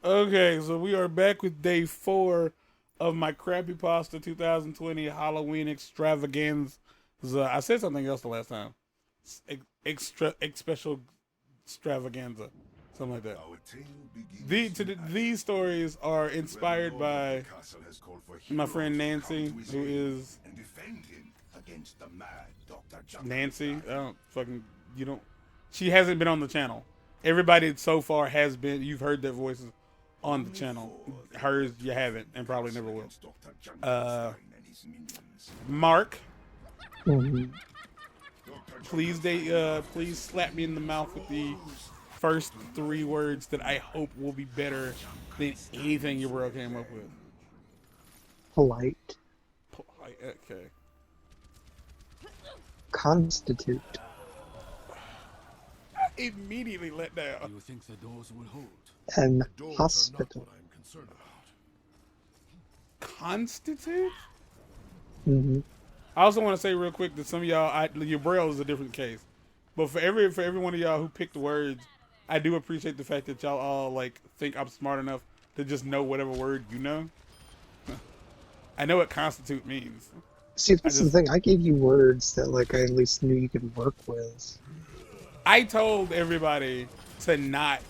Okay, so we are back with day 4 of my Crappy Pasta 2020 Halloween extravaganza. I said something else the last time. Special extravaganza, something like that. These stories are inspired by my friend Nancy, who is Nancy. I don't fucking you don't. She hasn't been on the channel. Everybody so far has been. You've heard their voices on the channel. Hers you haven't, and probably never will. Mark, Mhm. please slap me in the mouth with the first 3 words that I hope will be better than anything your bro came up with. Polite. Okay. Constitute. I immediately let down. You think the doors will hold? And hospital. I'm concerned about. Constitute? Hmm. I also want to say real quick that some of y'all, your braille is a different case. But for every one of y'all who picked words, I do appreciate the fact that y'all all like think I'm smart enough to just know whatever word you know. I know what constitute means. See, that's the thing. I gave you words that, like, I at least knew you could work with. I told everybody to not.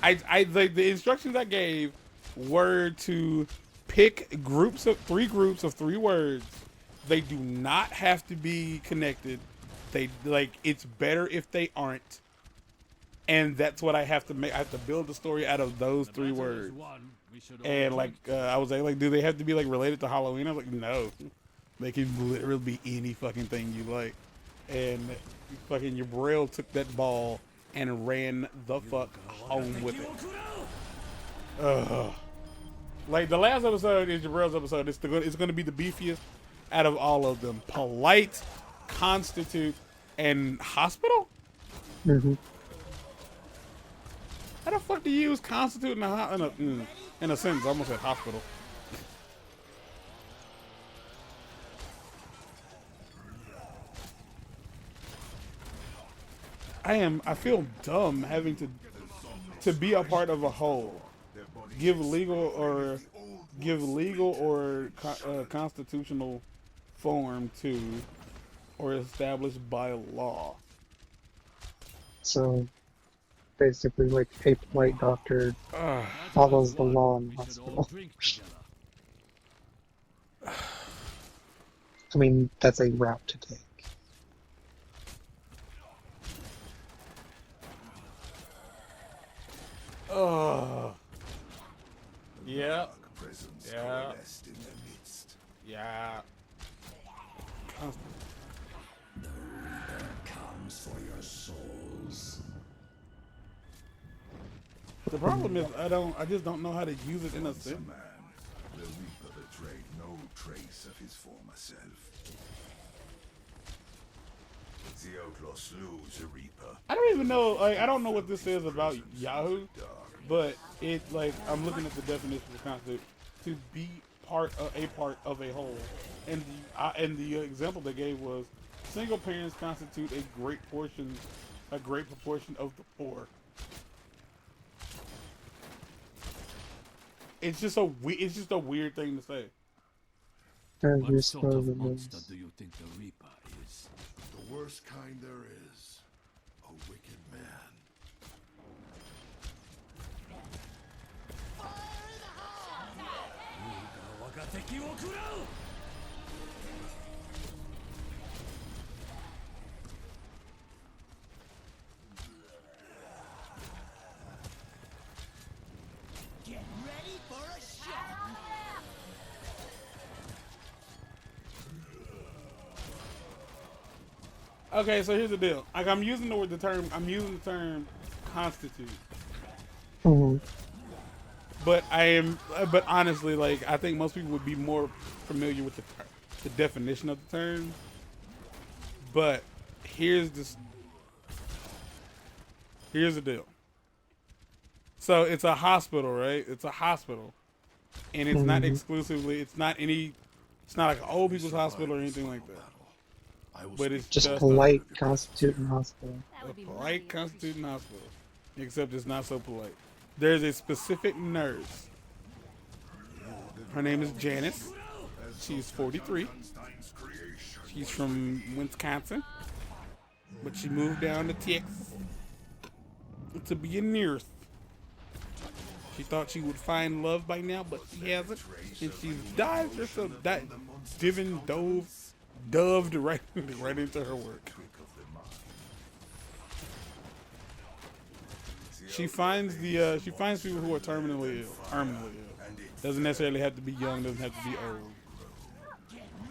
The instructions I gave were to pick 3 groups of 3 words. They do not have to be connected. It's better if they aren't. And that's what I have to make. I have to build the story out of those 3 words. And I was like, do they have to be like related to Halloween? I was like, no. They can literally be any fucking thing you like. And fucking your braille took that ball and ran the fuck home with it. Like the last episode is your braille's episode. It's going to be the beefiest out of all of them. Polite, constitute, and hospital? Hmm. How the fuck do you use constitute in a sentence? I almost said hospital. I feel dumb having to be a part of a whole. Give legal or constitutional form to, or established by law. So, basically, like, a polite doctor follows the law in the hospital. I mean, that's a route to take. Yeah. Yeah. Yeah. The Reaper comes for your souls. The problem is I just don't know how to use it in a sense. The Reaper betrayed no trace of his former self. The outlaw slew the Reaper. I don't even know. I don't know what this says about Yahoo, but I'm looking at the definition of constitute to be a part of a whole, and the example they gave was single parents constitute a great proportion of the poor. It's just a weird thing to say. What sort of monster do you think the Reaper is? The worst kind there is. A wicked man. Get ready for a shot! Okay, so here's the deal. Like I'm using the term constitute. Hmm. But honestly, like I think most people would be more familiar with the definition of the term. But here's the deal. So it's a hospital, right? It's a hospital, and it's not exclusively. It's not like an old people's hospital or anything like that. But it's Just just polite, constitute, and hospital. a polite constituting hospital, except it's not so polite. there's a specific nurse. Her name is Janice. She's 43. She's from Wisconsin, but she moved down to Texas to be a nurse. She thought she would find love by now, but she hasn't, and she's dived herself, doved right into her work. She finds people who are terminally ill. Doesn't necessarily have to be young. Doesn't have to be old.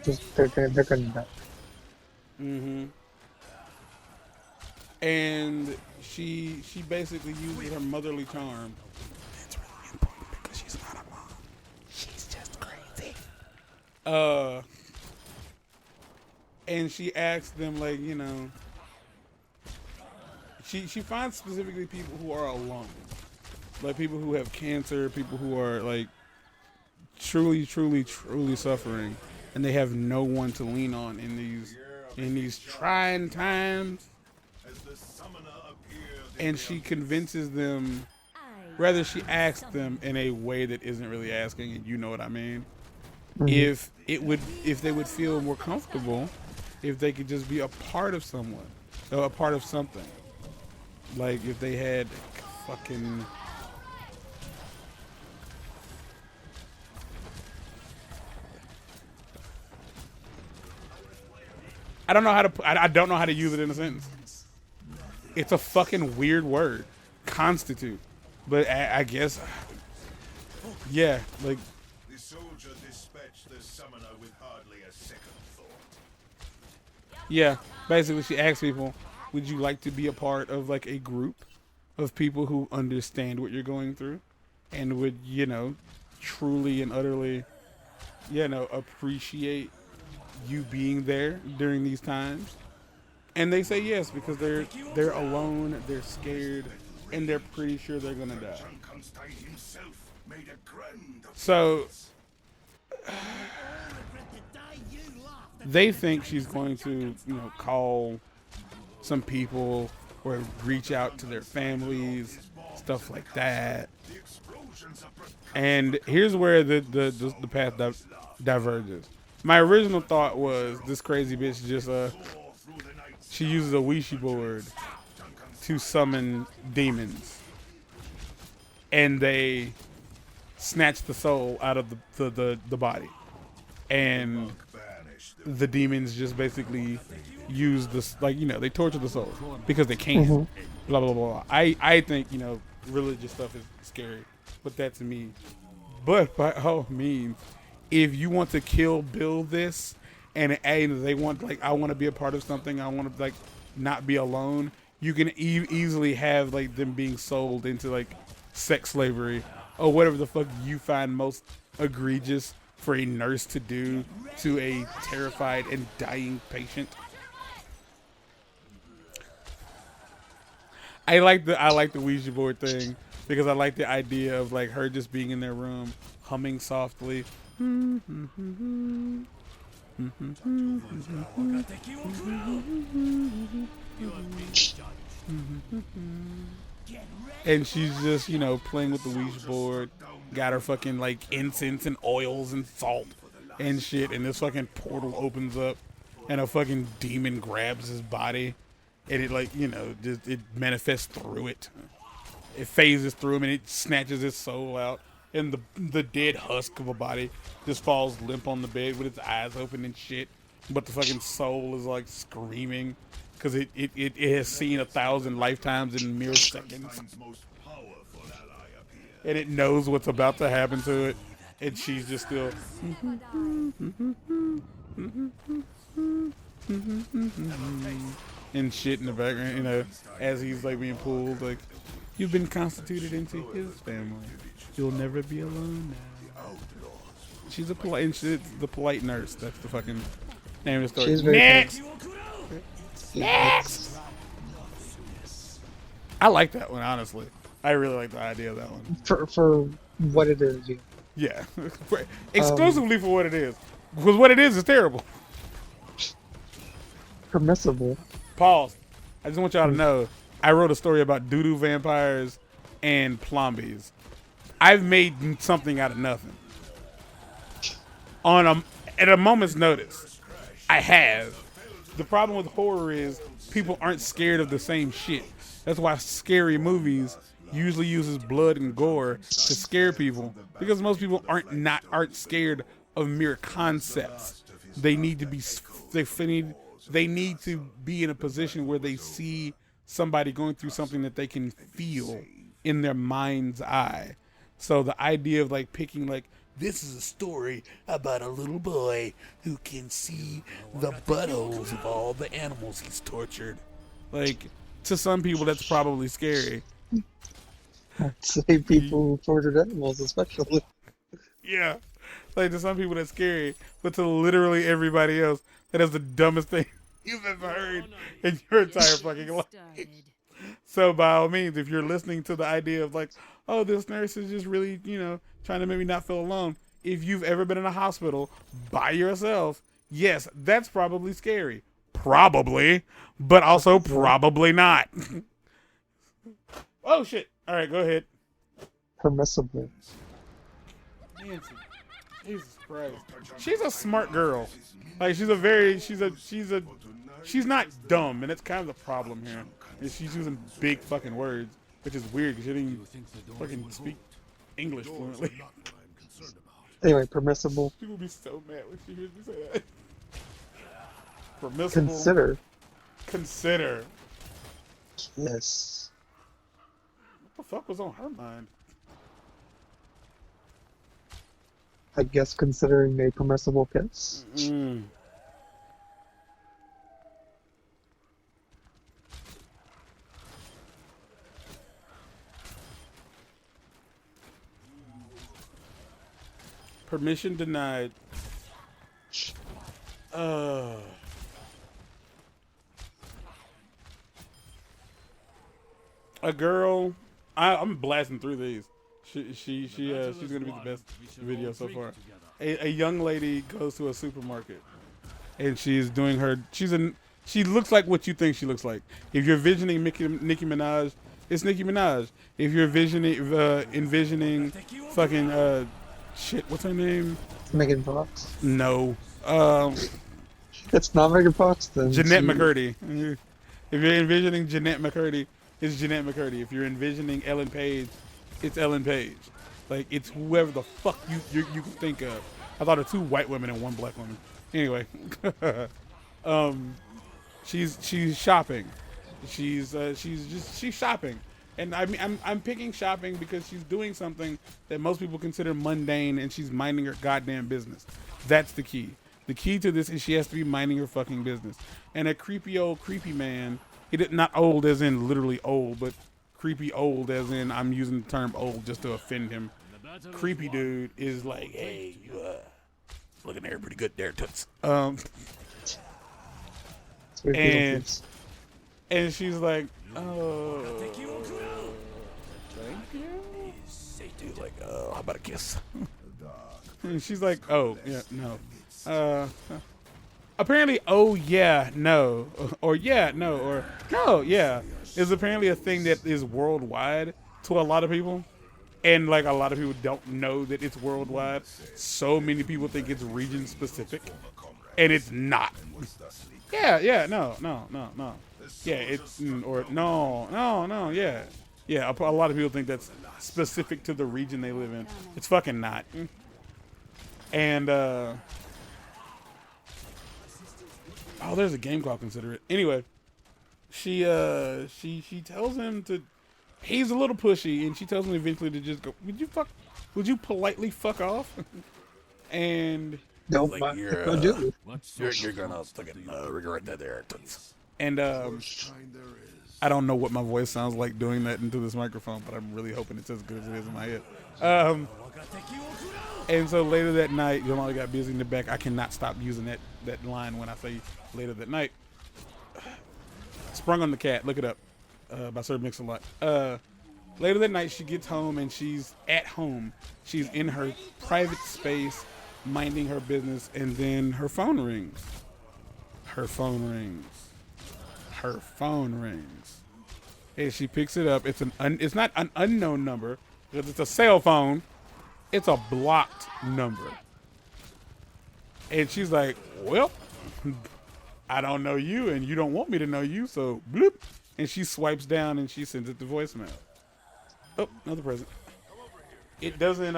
Just they're gonna die. Mm-hmm. And she basically uses her motherly charm. It's really important because she's not a mom. She's just crazy. And she asks them, like, you know, she finds specifically people who are alone, like people who have cancer, people who are like truly suffering, and they have no one to lean on in these trying times. And she convinces them, rather she asks them in a way that isn't really asking, and you know what I mean. If they would feel more comfortable if they could just be a part of someone, or a part of something. Like if they had fucking I don't know how to use it in a sentence. It's a fucking weird word, constitute. But I guess, yeah, like. The soldier dispatched the summoner with hardly a second thought. Yeah, basically she asks people, would you like to be a part of like a group of people who understand what you're going through and would, you know, truly and utterly, you know, appreciate you being there during these times? And they say yes because they're alone, they're scared, and they're pretty sure they're gonna die. So they think she's going to, you know, call some people or reach out to their families, stuff like that. And here's where the path diverges. My original thought was this crazy bitch just she uses a Ouija board to summon demons, and they snatch the soul out of the body, and the demons just basically use this, like, you know, they torture the soul because they can. Blah blah blah. I think, you know, religious stuff is scary, but that's me. But by all means, if you want to kill Bill this, and they want, like, I want to be a part of something, I want to, like, not be alone, you can easily have, like, them being sold into, like, sex slavery or whatever the fuck you find most egregious for a nurse to do to a terrified and dying patient. I like the Ouija board thing because I like the idea of, like, her just being in their room humming softly. And she's just, you know, playing with the Ouija board, got her fucking, like, incense and oils and salt and shit, and this fucking portal opens up and a fucking demon grabs his body, and it, like, you know, just, it manifests through it. It phases through him and it snatches his soul out, and the dead husk of a body just falls limp on the bed with its eyes open and shit, but the fucking soul is, like, screaming because it has seen 1,000 lifetimes in mere seconds, and it knows what's about to happen to it, and she's just still and shit in the background, you know, as he's, like, being pulled, like, you've been constituted into his family. You'll never be alone now. She's a polite, the polite nurse. That's the fucking name of the story. Next! Next! I like that one, honestly. I really like the idea of that one. For what it is, yeah. Yeah. Exclusively for what it is. Because what it is terrible. Permissible. Pause. I just want y'all to know, I wrote a story about doo-doo vampires and plombies. I've made something out of nothing. At a moment's notice, I have. The problem with horror is people aren't scared of the same shit. That's why scary movies usually uses blood and gore to scare people, because most people aren't scared of mere concepts. They need to be they need to be in a position where they see somebody going through something that they can feel in their mind's eye. So the idea of like picking like, this is a story about a little boy who can see the buttholes of all the animals he's tortured. Like, to some people that's probably scary. I'd say people who tortured animals, especially. Yeah. Like, to some people that's scary, but to literally everybody else, that is the dumbest thing you've ever heard in your entire fucking life. So by all means, if you're listening to the idea of like, oh, this nurse is just really, trying to make me not feel alone. If you've ever been in a hospital by yourself, yes, that's probably scary. Probably, but also probably not. Oh shit. All right, go ahead. Permissible. Nancy. Jesus Christ. She's a smart girl. Like she's not dumb, and it's kind of the problem here. Is she's using big fucking words, which is weird because she didn't even fucking speak English fluently. Anyway, permissible. She will be so mad when she hears me say that. Permissible. Consider. Yes. What the fuck was on her mind? I guess considering a permissible kiss. Mm. Permission denied. A girl. I'm blasting through these. She's gonna be the best video so far. A young lady goes to a supermarket, and she's doing her. She looks like what you think she looks like. If you're envisioning Nicki Minaj, it's Nicki Minaj. If you're envisioning fucking shit, what's her name? Megan Fox. No. It's not Megan Fox then. Jeanette McCurdy. If you're envisioning Jeanette McCurdy, it's Jeanette McCurdy. If you're envisioning Ellen Page, it's Ellen Page. Like, it's whoever the fuck you can think of. I thought of 2 white women and 1 black woman. Anyway, she's shopping. She's shopping, and I'm picking shopping because she's doing something that most people consider mundane, and she's minding her goddamn business. That's the key. The key to this is she has to be minding her fucking business. And a creepy man, not old as in literally old, but creepy old as in I'm using the term old just to offend him. Creepy dude is like, hey, you looking there pretty good there, toots. And she's like, oh, thank you. Dude, like, how about a kiss? And she's like, oh, yeah, no. Apparently, oh, yeah, no. Or yeah, no. Or no, yeah. Is apparently a thing that is worldwide to a lot of people. And, like, a lot of people don't know that it's worldwide. So many people think it's region specific. And it's not. Yeah, no. Yeah, it's, or no, yeah. Yeah, a lot of people think that's specific to the region they live in. It's fucking not. And, oh, there's a game called Consider It. Anyway, she tells him to, he's a little pushy, and she tells him eventually to just go, would you politely fuck off? And don't like, mind you're if I do. You're gonna fucking regret that there. And I don't know what my voice sounds like doing that into this microphone, but I'm really hoping it's as good as it is in my head. And so later that night, Yolanda got busy in the back. I cannot stop using that line when I say later that night. Sprung on the Cat. Look it up. By Sir Mix-a-Lot. Later that night, she gets home and she's at home. She's in her private space, minding her business, and then her phone rings. Her phone rings. And she picks it up. It's not an unknown number because it's a cell phone. It's a blocked number. And she's like, well, I don't know you and you don't want me to know you, so bloop. And she swipes down and she sends it to voicemail. Oh, another present. It doesn't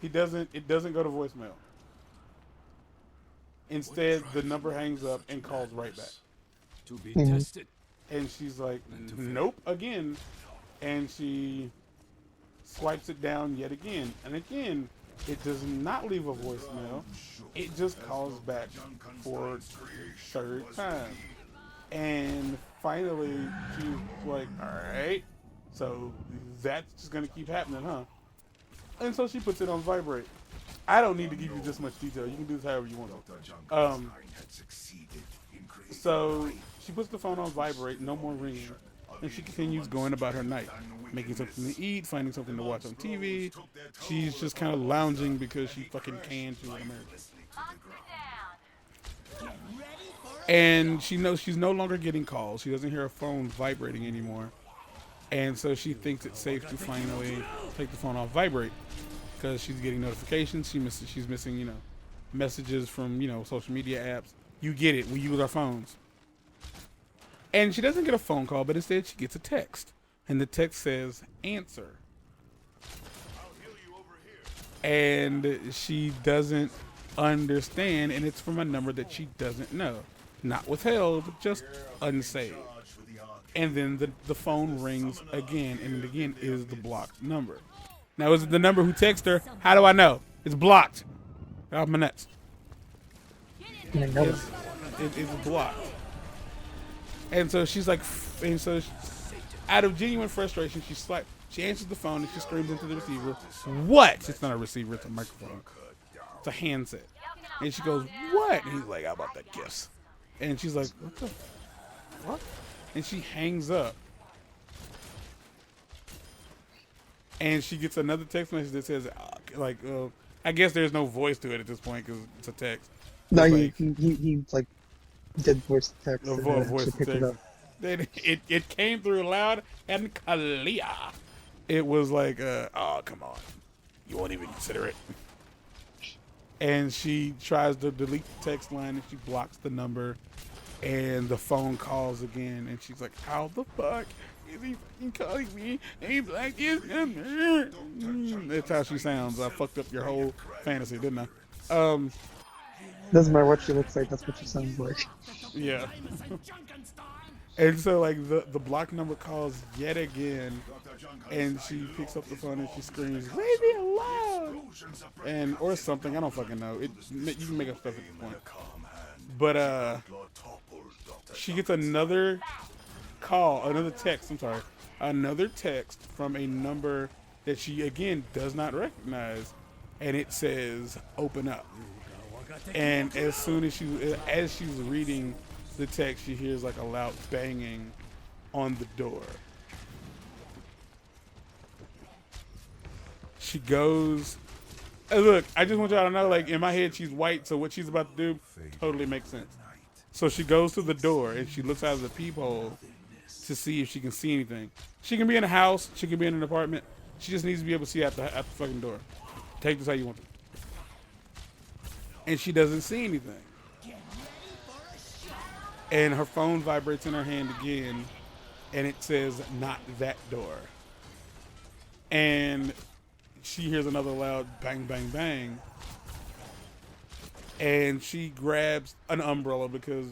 it doesn't go to voicemail. Instead, the number hangs up and calls right back. To be tested. And she's like, nope, again. And she swipes it down yet again. And again, it does not leave a voicemail. It just calls back for third time. And finally, she's like, all right, so that's just going to keep happening, huh? And so she puts it on vibrate. I don't need to give you this much detail. You can do this however you want to. So she puts the phone on vibrate, no more ringing, and she continues going about her night, making something to eat, finding something to watch on TV. She's just kind of lounging because she fucking can. She's an American. And she knows she's no longer getting calls. She doesn't hear her phone vibrating anymore. And so she thinks it's safe to finally take the phone off vibrate because she's getting notifications. She's missing, you know, messages from, you know, social media apps. You get it. We use our phones. And she doesn't get a phone call, but instead she gets a text. And the text says, answer. And she doesn't understand, and it's from a number that she doesn't know. Not withheld, just unsaved. And then the phone rings again, and it again is the blocked number. Now, is it the number who texted her? How do I know? It's blocked. Get off my nuts. It's blocked. And so she's like, out of genuine frustration, she answers the phone and she screams into the receiver, what? It's not a receiver, it's a microphone. It's a handset. And she goes, what? And he's like, how about the gifts? And she's like, what? And she hangs up. And she gets another text message that says, I guess there's no voice to it at this point because it's a text. No, Like, he like did voice text. A And voice she picked it text. up. Then it came through loud and clear. It was like, oh, come on. You won't even consider it. And she tries to delete the text line and she blocks the number. And the phone calls again. And she's like, how the fuck is he fucking calling me? And he's like, his number. That's how she sounds. I fucked up your whole fantasy, didn't I? Doesn't matter what she looks like, that's what she sounds like. Yeah. And so, like, the block number calls yet again, and she picks up the phone and she screams, leave me alone! And, or something, I don't fucking know. You can make up stuff at this point. But, she gets another text from a number that she, again, does not recognize, and it says, open up. And as soon as she's reading the text, she hears like a loud banging on the door. She goes, look, I just want y'all to know, like, in my head she's white, so what she's about to do totally makes sense. So she goes to the door and she looks out of the peephole to see if she can see anything. She can be in a house, she can be in an apartment, she just needs to be able to see out the fucking door. Take this how you want to. And she doesn't see anything. And her phone vibrates in her hand again, and it says, not that door. And she hears another loud bang, bang, bang. And she grabs an umbrella because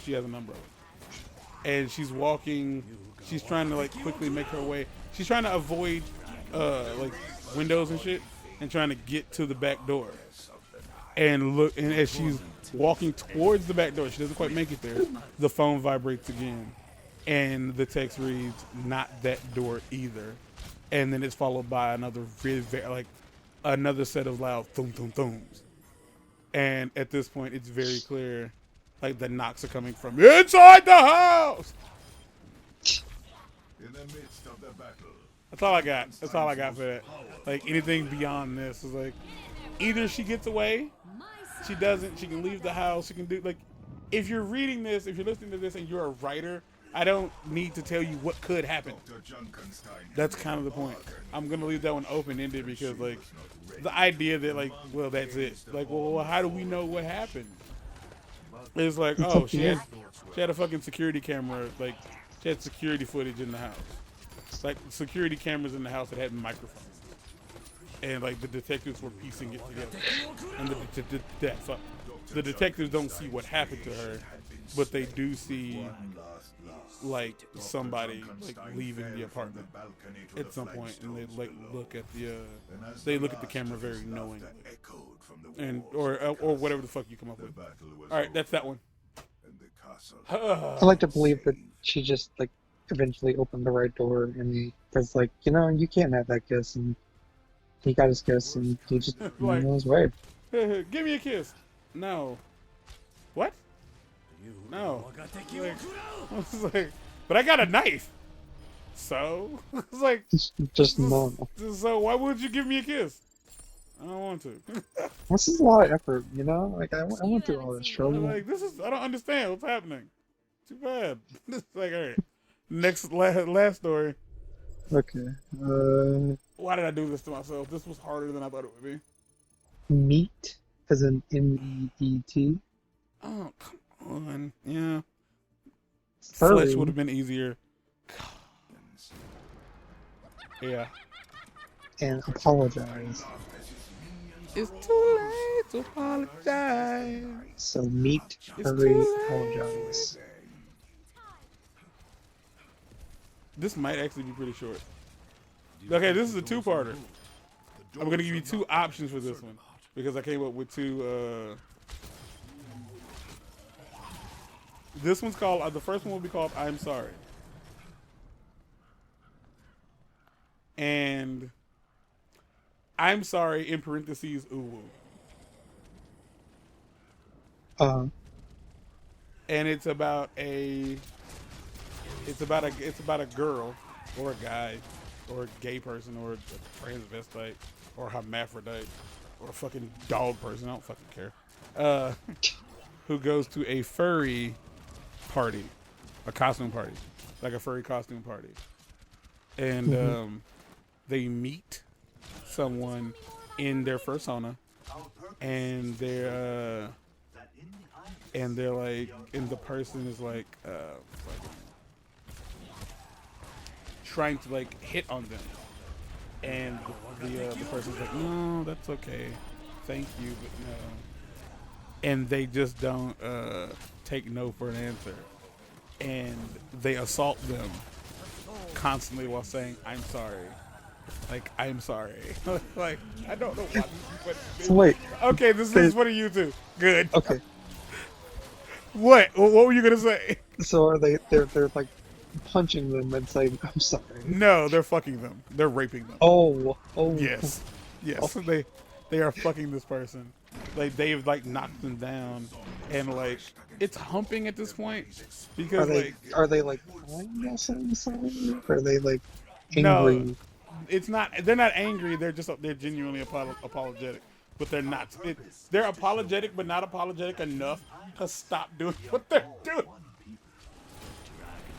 she has an umbrella. And she's walking, she's trying to like quickly make her way. She's trying to avoid like windows and shit and trying to get to the back door. And as she's walking towards the back door, she doesn't quite make it there. The phone vibrates again, and the text reads, "Not that door either." And then it's followed by another another set of loud thum thum thums. And at this point, it's very clear, like the knocks are coming from inside the house. In the midst of the battle. That's all I got. That's all I got for that. Like anything beyond this is like, either she gets away. She doesn't. She can leave the house. She can do, like, if you're reading this, if you're listening to this and you're a writer I don't need to tell you what could happen. That's kind of the point. I'm gonna leave that one open ended because like the idea that like, well, that's it. Like, well, how do we know what happened? It's like, It's oh, up to you. she had a fucking security camera. Like, she had security footage in the house. Like security cameras in the house that had microphones. And like the detectives were piecing it together, and the detectives don't see what happened to her, but they do see like somebody like leaving the apartment at some point, and they like look at the camera very knowingly, and or whatever the fuck you come up with. All right, that's that one. I like to believe that she just like eventually opened the right door and was like, you know, you can't have that kiss, and he got his kiss and he just went on his way. Give me a kiss. No. What? No. Like, I was like, but I got a knife. So it's like Just normal. so why would you give me a kiss? I don't want to. This is a lot of effort, you know? Like, I went through all this trouble. Like I don't understand what's happening. Too bad. It's like, all right. Next last story. Okay. Why did I do this to myself? This was harder than I thought it would be. Meat, as in M-E-E-T. Oh, come on. Yeah. Furry. Flesh would have been easier. Yeah. And apologize. It's too late to apologize. So meat, It's furry, too late. apologize. This might actually be pretty short. Okay, this is a two-parter. I'm going to give you two options for this one because I came up with two. This one's called, the first one will be called I'm Sorry. And I'm sorry in parentheses, ooh. And it's about a girl or a guy or a gay person or a transvestite or a hermaphrodite or a fucking dog person, I don't fucking care. Who goes to a furry party, a costume party, like a furry costume party. And they meet someone in their fursona, and they're like, and the person is like trying to like hit on them, and the person's like, no, that's okay, thank you, but no, and they just don't take no for an answer, and they assault them constantly while saying I'm sorry. Like, I'm sorry. Like, I don't know why. But So wait. okay, this is one of you two. Good. Okay. What? What were you gonna say? So are they're like punching them and saying, I'm sorry. No, they're fucking them. They're raping them. Oh. Yes. Yes. They are fucking this person. Like, they've like knocked them down, and like it's humping at this point because Are they like crying or something? Or are they like angry? No, it's not. They're not angry. They're genuinely apologetic, but they're not. They're apologetic, but not apologetic enough to stop doing what they're doing.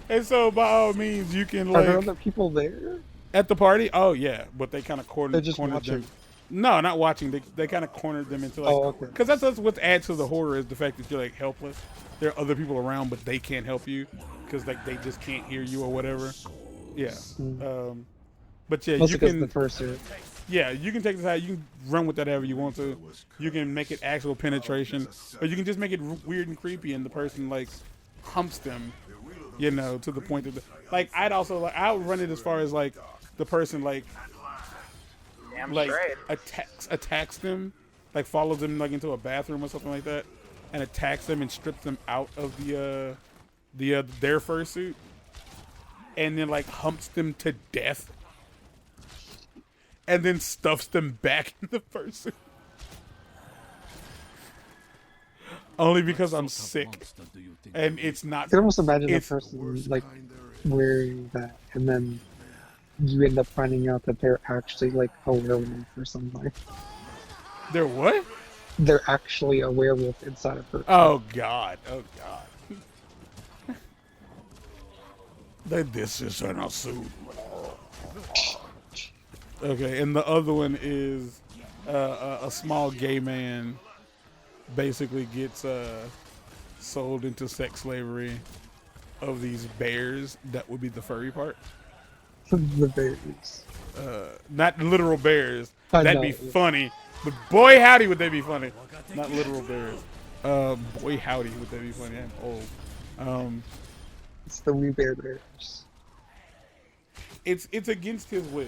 And so, by all means, you can Are there like other people there? at the party. Oh yeah, but they kind of They're just cornered watching. them. No, not watching. They kind of cornered them into like. Oh, okay. Because that's what adds to the horror is the fact that you're like helpless. There are other people around, but they can't help you because like they just can't hear you or whatever. Yeah. But yeah, Mostly you because can. the first year. Yeah, you can take this out. You can run with that however you want to. You can make it actual penetration, or you can just make it weird and creepy, and the person like humps them, you know, to the point that like I would run it as far as like the person like attacks them, like follows them like into a bathroom or something like that, and attacks them and strips them out of their fursuit, and then like humps them to death. And then stuffs them back in the fursuit. Only because I'm sick. And it's not. I can almost imagine the person like wearing that, and then you end up finding out that they're actually like a werewolf or something. They're what? They're actually a werewolf inside of her. Oh God. Oh God. This is an assume. Okay, and the other one is a small gay man basically gets sold into sex slavery of these bears. That would be the furry part. The bears. Not literal bears. I That'd know. be funny. But boy howdy would they be funny. Not literal bears. Boy howdy would they be funny. I'm old. It's the wee bears. It's against his will.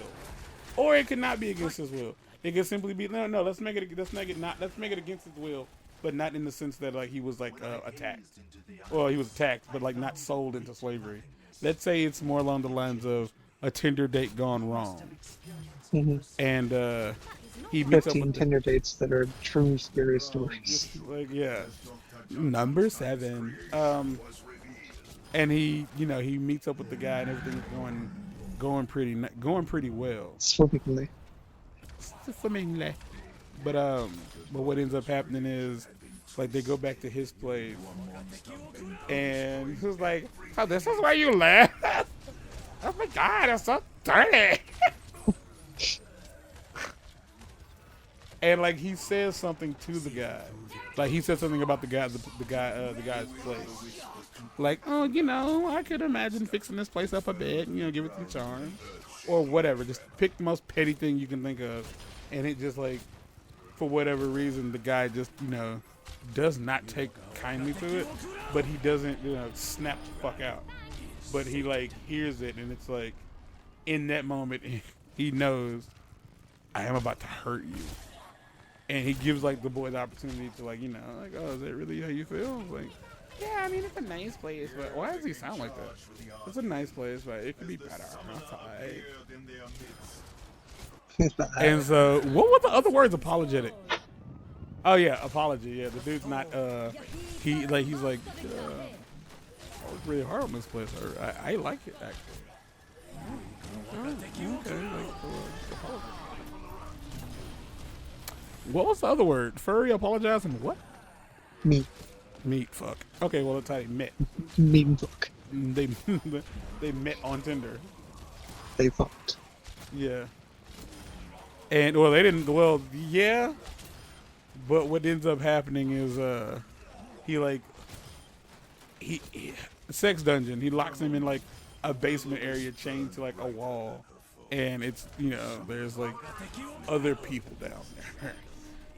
Or it could not be against his will. It could simply be no, let's make it against his will, but not in the sense that like he was like attacked. Well, he was attacked, but like not sold into slavery. Let's say it's more along the lines of a Tinder date gone wrong. And he meets up 15 with Tinder dates that are true scary stories. like number 7. And he meets up with the guy and everything's going pretty well. Swimmingly. Swimmingly. But what ends up happening is like they go back to his place and he's like, oh, this is where you live? Oh my god, it's so dirty. And like he says something to the guy. Like he says something about the guy's place. Like, oh, I could imagine fixing this place up a bit, give it some charm. Or whatever. Just pick the most petty thing you can think of. And it just like, for whatever reason, the guy just, does not take kindly to it. But he doesn't, snap the fuck out. But he like hears it and it's like, in that moment, he knows, I am about to hurt you. And he gives like the boy the opportunity to like, like, oh, is that really how you feel? Like, yeah, I mean, it's a nice place, but why does he sound like that? It's a nice place, but it could be better. And so, what were the other words? Apologetic. Oh yeah, apology. Yeah, the dude's not. He's like, I worked really hard on this place. Or I like it actually. Okay. What was the other word? Furry, apologize, and what? Meat, fuck. Okay, well, that's how they met. Meat and fuck. They met on Tinder. They fucked. Yeah. And, well, they didn't, well, yeah. But what ends up happening is, he sex dungeon. He locks him in, like, a basement area chained to, like, a wall. And it's, there's, like, other people down there.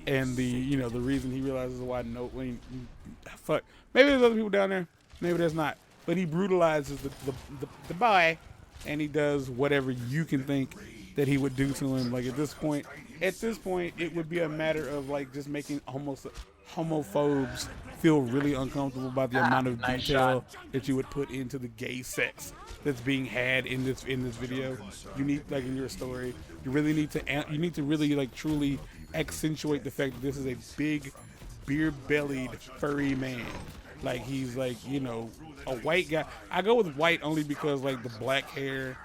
And the reason he realizes why fuck, maybe there's other people down there, maybe there's not, but he brutalizes the boy, and he does whatever you can think that he would do to him. Like at this point, it would be a matter of like just making homophobes feel really uncomfortable by the amount of detail that you would put into the gay sex that's being had in this video. You need, like in your story, you need to really like truly accentuate the fact that this is a big, beer-bellied, furry man. Like he's like, a white guy. I go with white only because like the black hair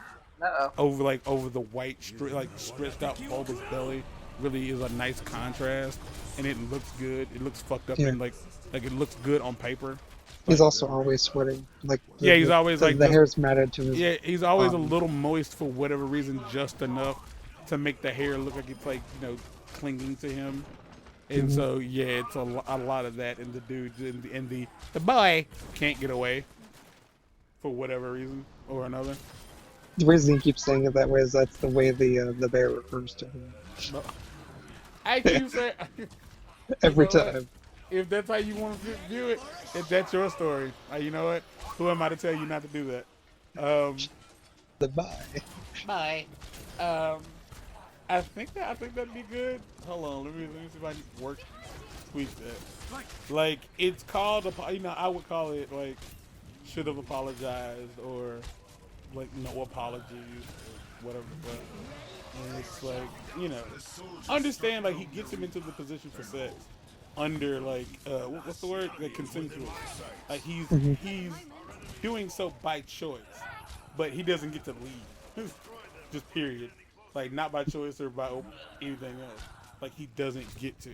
over the white stretched out bulbous belly really is a nice contrast, and it looks good. It looks fucked up and like it looks good on paper. He's also always sweating. Like he's always like the hair's matted to his. Yeah, he's always a little moist for whatever reason, just enough to make the hair look like it's like clinging to him. And so it's a lot of that, and the dude and the boy can't get away for whatever reason or another. The reason he keeps saying it that way is that's the way the bear refers to him. I keep saying every time. If that's how you want to view it, if that's your story, you know what? Who am I to tell you not to do that? The bye. Bye. I think that'd be good. Hold on, let me see if I can tweak that. Like it's called I would call it like should have apologized or like no apologies or whatever. But and it's like understand like he gets him into the position for sex under like what's the word, like consensual. Like he's doing so by choice, but he doesn't get to leave. Just period. Like not by choice or by anything else. Like he doesn't get to.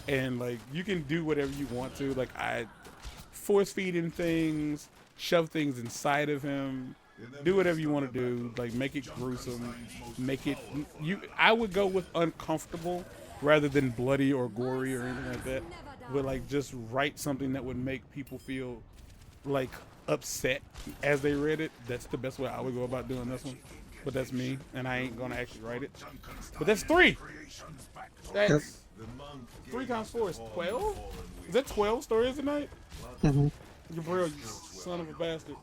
And like you can do whatever you want to. Like I force feed him things, shove things inside of him, Do whatever you want to do. Like, make it gruesome. Make it. I would go with uncomfortable rather than bloody or gory or anything like that. But like, just write something that would make people feel like upset as they read it. That's the best way I would go about doing this one. But that's me, and I ain't gonna actually write it. But that's 3. That's 3 times 4 is 12. Is that 12 stories tonight? Mm-hmm. You bro, you son of a bastard.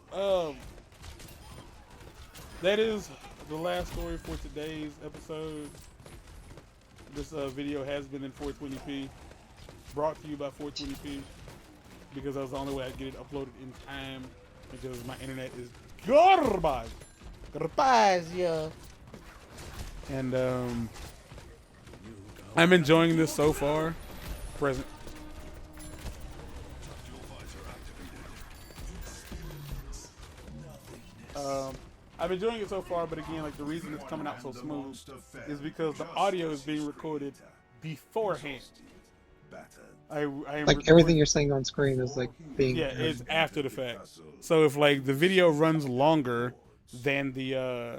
That is the last story for today's episode. This video has been in 420p, brought to you by 420p, because that was the only way I could get it uploaded in time, because my internet is garbage. Garbage, yeah. And I'm enjoying this so far. Present. I'm enjoying it so far, but again, like, the reason it's coming out so smooth is because the audio is being recorded beforehand. I am Like everything you're saying on screen is like being it's after the fact. So if like the video runs longer than the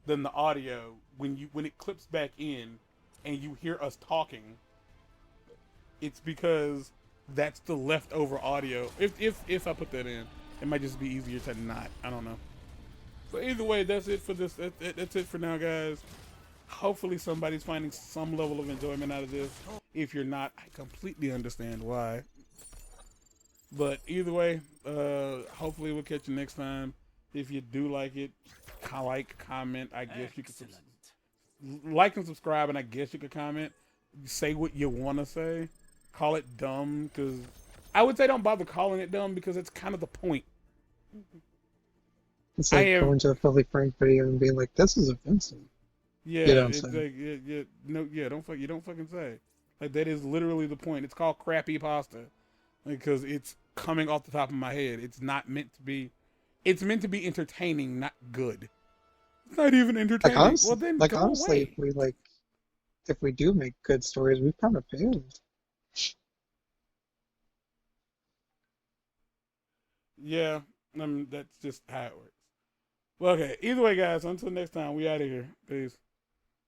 audio, when it clips back in and you hear us talking, it's because that's the leftover audio. If I put that in, it might just be easier to not. I don't know. But either way, that's it for this. That's it for now, guys. Hopefully somebody's finding some level of enjoyment out of this. If you're not, I completely understand why. But either way, hopefully we'll catch you next time. If you do like it, comment. I guess you could like and subscribe, and I guess you could comment. Say what you want to say. Call it dumb, because I would say don't bother calling it dumb, because it's kind of the point. It's like going to a Philly Frank video and being like, "This is offensive." Yeah, you know it's like, don't fucking say. Like, that is literally the point. It's called crappy pasta, because it's coming off the top of my head. It's not meant to be. It's meant to be entertaining, not good. It's not even entertaining. Well, then go honestly, away. if we do make good stories, we've kind of failed. Yeah, that's just how it works. Well, okay. Either way, guys. Until next time, we out of here. Peace.